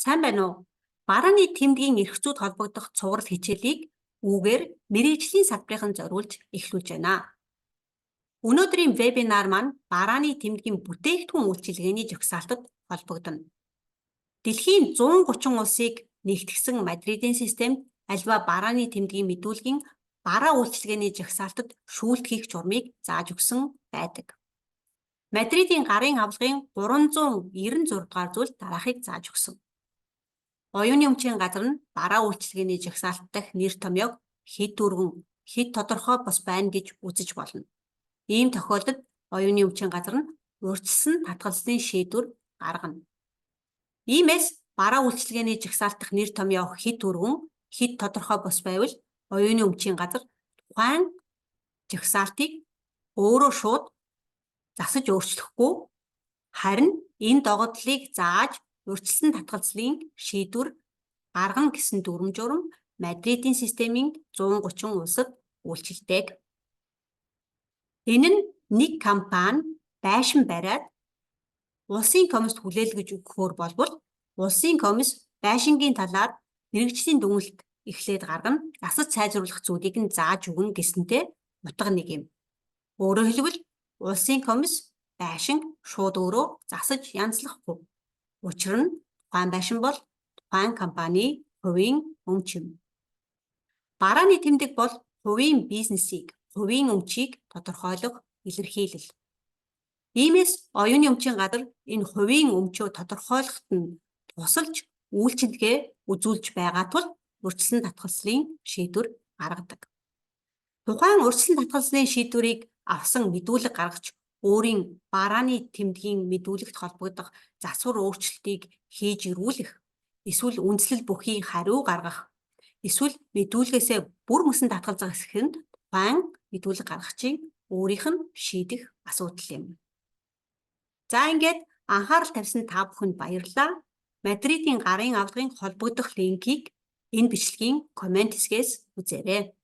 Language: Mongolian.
Сайн байна уу? Барааны тэмдгийн эрх зүйд холбогдох цуврал хичээлийг үүгээр мэргэжлийн салбарыг зориулж эхлүүлж байна. Өнөөдрийн вебинар маань барааны тэмдгийн бүтээгдэхүүн үйлчилгээний жагсаалтад холбогдно. Дэлхийн 130 улсыг нэгтгэсэн Мадридын системд аливаа барааны тэмдгийн мэдүүлгийн бараа үйлчилгээний жагсаалтад шүүлтгэх журмыг зааж өгсөн байдаг. Мадридын гарын авлагын 396 дугаар зүйл дараахыг зааж өгсөн. Оюуны өмчийн газар нь бараа үйлчилгээний жагсаалт дахь нэр томьёог хэд түргэн, хэд тодорхой бос байна гэж үзэж болно. Ийм тохиолдолд оюуны өмчийн газар нь урьдчилсан татгалзлын шийдвэр гаргана. Иймээс бараа үйлчилгээний жагсаалт дахь нэр томьёо хэд түргэн, хэд тодорхой бос байвал оюуны өмчийн газар тухайн жагсаалтыг өөрөө шууд засаж өөрчлөхгүй, харин энэ догтлыг зааж урьдчилсан татгалзлын шийдвэр гаргана гэсэн дүрм журам Мадридын системийн 130 улсад үйлчилдэг. Энэ нь нэг компани байшин бариад улсын комист хүлээлгэж өгөхөөр болбол улсын комисс байшингийн талаар мэргэжлийн дүгнэлт эхлээд гаргана, засаж сайжруулах зүйлийг нь зааж өгнө гэсэнтэй утга нэг юм. Өөрөөр хэлбэл улсын комисс байшин шууд өөрөө засаж янзлахгүй. Учир нь тухайн байшин бол тухайн компани хувийн өмч юм. Барааны тэмдэг бол хувийн бизнесийг, хувийн өмчийг тодорхойлох илэрхийлэл. Иймээс оюуны өмчийн газар энэ хувийн өмчөө тодорхойлоход нь тусалж үйлчилгээ үзүүлж байгаа тул урьдчилсан татгалзлын шийдвэр гаргадаг. Тухайн урьдчилсан татгалзлын шийдвэрийг авсан мэдүүлэг гаргаж өөрийн барааны тэмдгийн мэдүүлэгт холбогдох засвар өөрчлөлтийг хийж ирүүлэх, эсвэл үндслэл бүхий хариу гаргах, эсвэл мэдүүлгээсээ бүр мөсөн татгалзах эсэхэнд тухайн мэдүүлэг гаргагчийн өөрийнх нь шийдэх асуудал юм. За ингээд анхаарал тавьсан та бүхэнд баярлалаа. Мадридын гарын авлагын холбогдох линкийг энэ бичлэгийн комент хэсгээс үзээрэй.